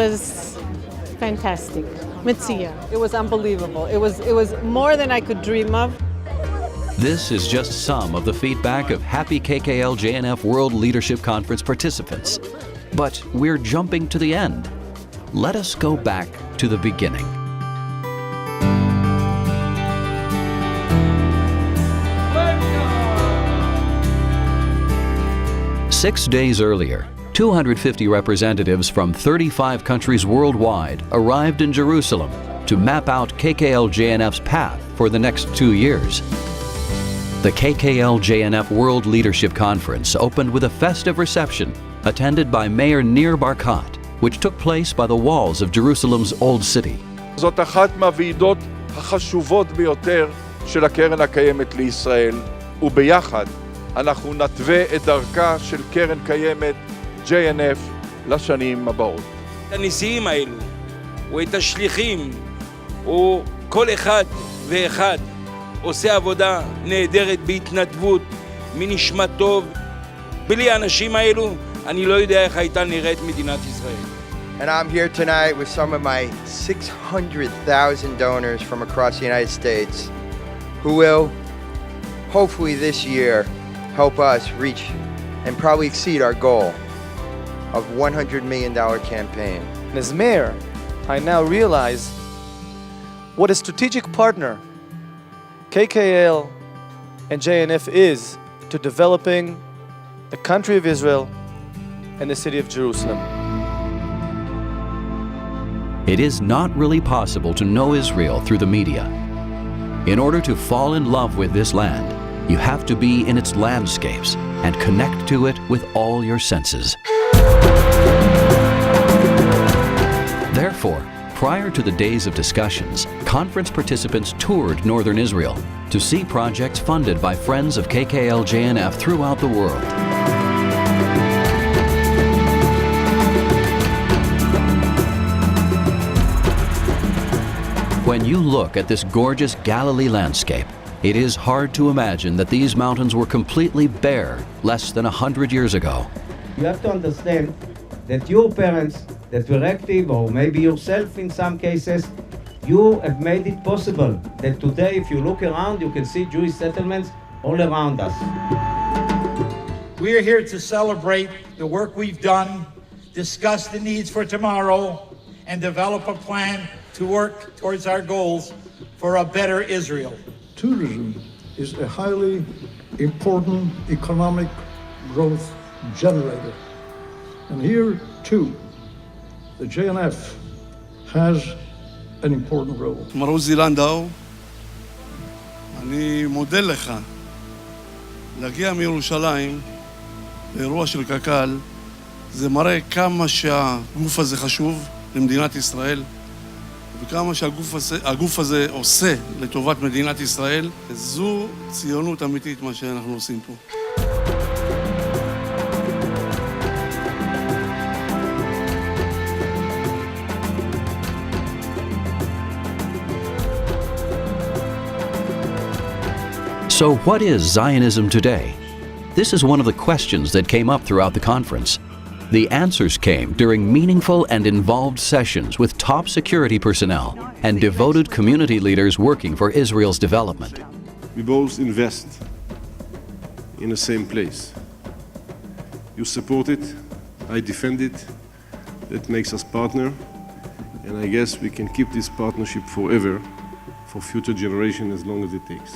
was fantastic. Metzia. It was unbelievable. It was more than I could dream of. This is just some of the feedback of happy Kkl Jnf World Leadership Conference participants. But we're jumping to the end. Let us go back to the beginning. Six days earlier, 250 representatives from 35 countries worldwide arrived in Jerusalem to map out Kkl Jnf's path for the next 2 years. The Kkl Jnf World Leadership Conference opened with a festive reception attended by Mayor Nir Barkat, which took place by the walls of Jerusalem's Old City. זאת אחת מהוועידות החשובות ביותר של הקרן הקיימת לישראל, וביחד אנחנו נתווה את דרכה של קרן קיימת JNF לשנים הבאות. הנשיאים האלו, ואת השליחים, וכל אחד ואחד עושה עבודה נהדרת בהתנדבות, מנשמתו. בלי האנשים האלו, אני לא יודע איך הייתה נראית מדינת ישראל. And I'm here tonight with some of my 600,000 donors from across the United States who will, hopefully this year, help us reach and probably exceed our goal of $100 million campaign. As mayor, I now realize what a strategic partner KKL and JNF is to developing the country of Israel and the city of Jerusalem. It is not really possible to know Israel through the media. In order to fall in love with this land, you have to be in its landscapes and connect to it with all your senses. Therefore, prior to the days of discussions, conference participants toured northern Israel to see projects funded by friends of Kkl Jnf throughout the world. When you look at this gorgeous Galilee landscape, it is hard to imagine that these mountains were completely bare less than 100 years ago. You have to understand that your parents that were active, or maybe yourself in some cases, you have made it possible that today, if you look around, you can see Jewish settlements all around us. We are here to celebrate the work we've done, discuss the needs for tomorrow, and develop a plan to work towards our goals for a better Israel. Tourism is a highly important economic growth generator. And here, too, the JNF has an important role. מר עוזי לנדאו, אני מודה לך להגיע מירושלים לאירוע של קק"ל. זה מראה כמה שהגוף הזה חשוב למדינת ישראל וכמה שהגוף הזה עושה לטובת מדינת ישראל. זו ציונות אמיתית מה שאנחנו עושים פה. So what is Zionism today? This is one of the questions that came up throughout the conference. The answers came during meaningful and involved sessions with top security personnel and devoted community leaders working for Israel's development. We both invest in the same place. You support it, I defend it. That makes us partner, and I guess we can keep this partnership forever for future generations as long as it takes.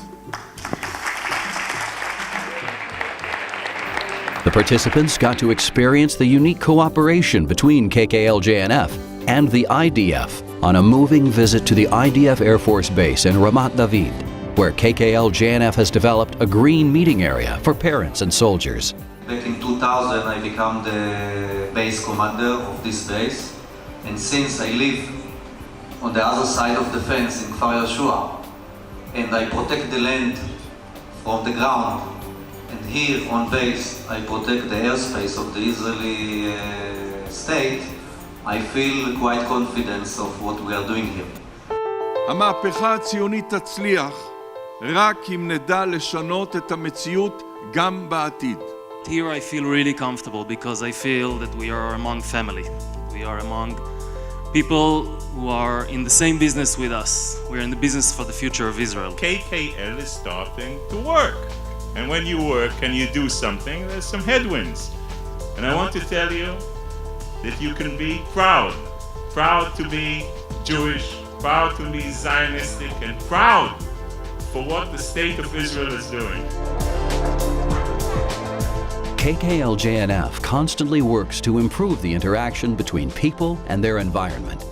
The participants got to experience the unique cooperation between Kkl Jnf and the IDF on a moving visit to the IDF Air Force Base in Ramat David, where Kkl Jnf has developed a green meeting area for parents and soldiers. Back in 2000, I became the base commander of this base, and since I live on the other side of the fence in Kfar Yeshua, and I protect the land from the ground, and here on base I protect the airspace of the Israeli state, I feel quite confident of what we are doing here. המהפכה הציונית תצליח רק אם נדע לשנות את המציאות גם בעתיד. Here I feel really comfortable because I feel that we are among family. We are among people who are in the same business with us. We're in the business for the future of Israel. KKL is starting to work. And when you work and you do something, there's some headwinds. And I want to tell you that you can be proud. Proud to be Jewish, proud to be Zionistic, and proud for what the state of Israel is doing. KKL Jnf constantly works to improve the interaction between people and their environment.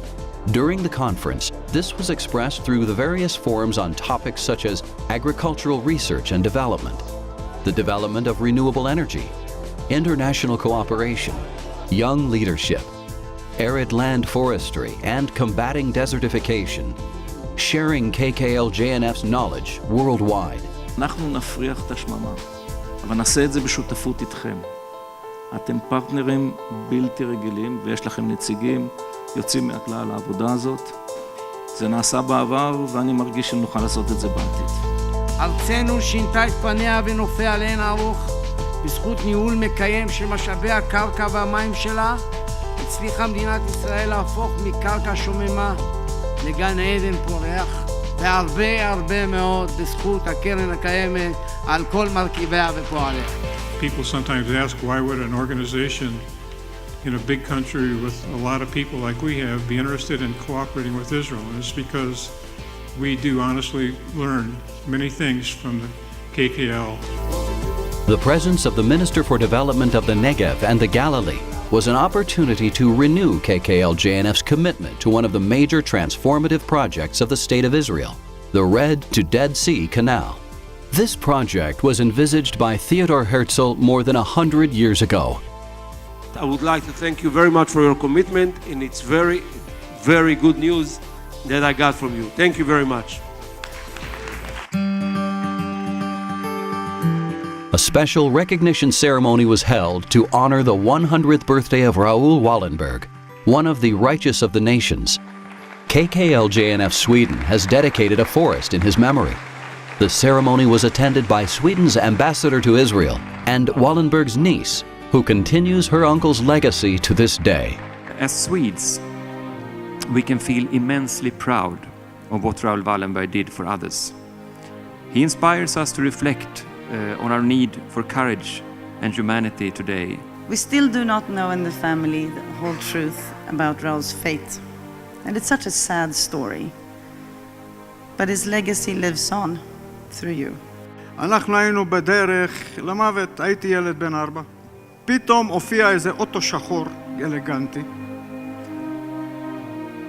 During the conference, this was expressed through the various forums on topics such as agricultural research and development, the development of renewable energy, international cooperation, young leadership, arid land forestry, and combating desertification, sharing KKL Jnf's knowledge worldwide. אנחנו נפריח את השממה, אבל נעשה את זה בשותפות איתכם. אתם פרטנרים בלתי רגילים, ויש לכם נציגים יוצאים מהכלל לעבודה הזאת. זה נעשה בעבר, ואני מרגיש שנוכל לעשות את זה בעתיד. ארצנו שינתה את פניה ונופיה לאין ערוך, בזכות ניהול מקיים של משאבי הקרקע והמים שלה, הצליחה מדינת ישראל להפוך מקרקע שוממה לגן עדן פורח, והרבה מאוד בזכות הקרן הקיימת על כל מרכיביה ופועליה. People sometimes ask, why would an organization in a big country with a lot of people like we have be interested in cooperating with Israel? And it's because we do honestly learn many things from the KKL. The presence of the Minister for Development of the Negev and the Galilee was an opportunity to renew KKL Jnf's commitment to one of the major transformative projects of the State of Israel, the Red to Dead Sea Canal. This project was envisaged by Theodor Herzl more than 100 years ago. I would like to thank you very much for your commitment, and it's very, very good news that I got from you. Thank you very much. A special recognition ceremony was held to honor the 100th birthday of Raoul Wallenberg, one of the righteous of the nations. KKL Jnf Sweden has dedicated a forest in his memory. The ceremony was attended by Sweden's ambassador to Israel and Wallenberg's niece, who continues her uncle's legacy to this day. As Swedes, we can feel immensely proud of what Raoul Wallenberg did for others. He inspires us to reflect on our need for courage and humanity today. We still do not know in the family the whole truth about Raoul's fate, and it's such a sad story. But his legacy lives on through you. אנחנו היינו בדרך למוות, הייתי ילד בן 4. פתאום הופיע איזה אוטו שחור, אלגנטי.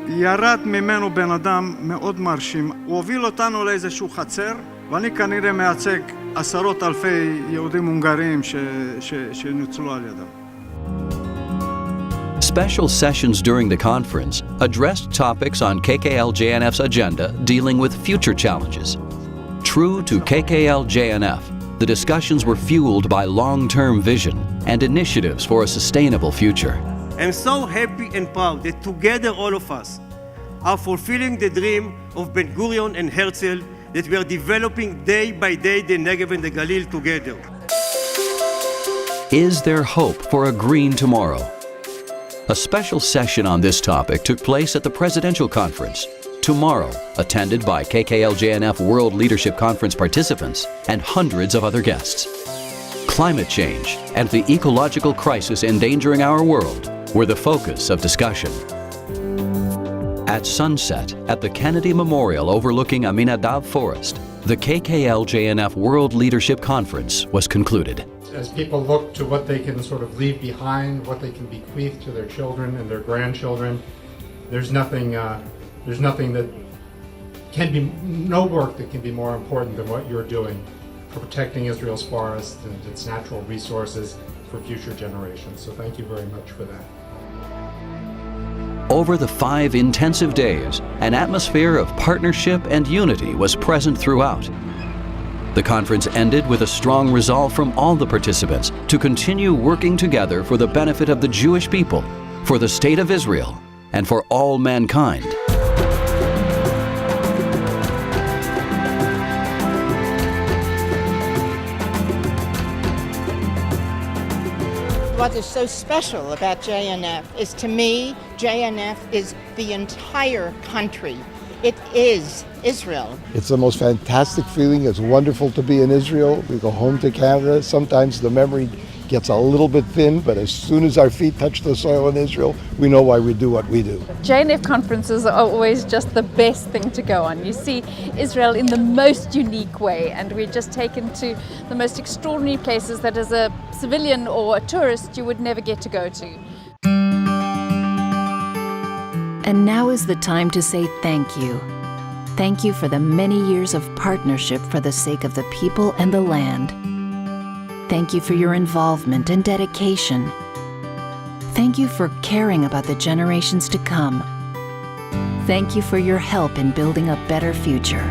ירד ממנו בן אדם מאוד מרשים. הוא הוביל אותנו לאיזשהו חצר, ואני כנראה מייצג עשרות אלפי יהודים הונגרים שנוצלו על ידם. Special sessions during the conference addressed topics on KKL Jnf's agenda dealing with future challenges. True to KKL Jnf, the discussions were fueled by long-term vision and initiatives for a sustainable future. I'm so happy and proud that together all of us are fulfilling the dream of Ben-Gurion and Herzl that we are developing day by day the Negev and the Galil together. Is there hope for a green tomorrow? A special session on this topic took place at the Presidential Conference tomorrow, attended by KKL Jnf World Leadership Conference participants and hundreds of other guests. Climate change and the ecological crisis endangering our world were the focus of discussion. At sunset, at the Kennedy Memorial overlooking Aminadav Forest, the KKL Jnf World Leadership Conference was concluded. As people look to what they can sort of leave behind, what they can bequeath to their children and their grandchildren, there's nothing that can be, no work that can be more important than what you're doing for protecting Israel's forests and its natural resources for future generations. So thank you very much for that. Over the 5 intensive days, an atmosphere of partnership and unity was present throughout. The conference ended with a strong resolve from all the participants to continue working together for the benefit of the Jewish people, for the State of Israel, and for all mankind. What is so special about JNF is, to me, JNF is the entire country. It is Israel. It's the most fantastic feeling. It's wonderful to be in Israel. We go home to Canada. Sometimes the memory gets a little bit thin, but as soon as our feet touch the soil in Israel, we know why we do what we do. JNF conferences are always just the best thing to go on. You see Israel in the most unique way, and we're just taken to the most extraordinary places that as a civilian or a tourist you would never get to go to. And now is the time to say thank you. Thank you for the many years of partnership for the sake of the people and the land. Thank you for your involvement and dedication. Thank you for caring about the generations to come. Thank you for your help in building a better future.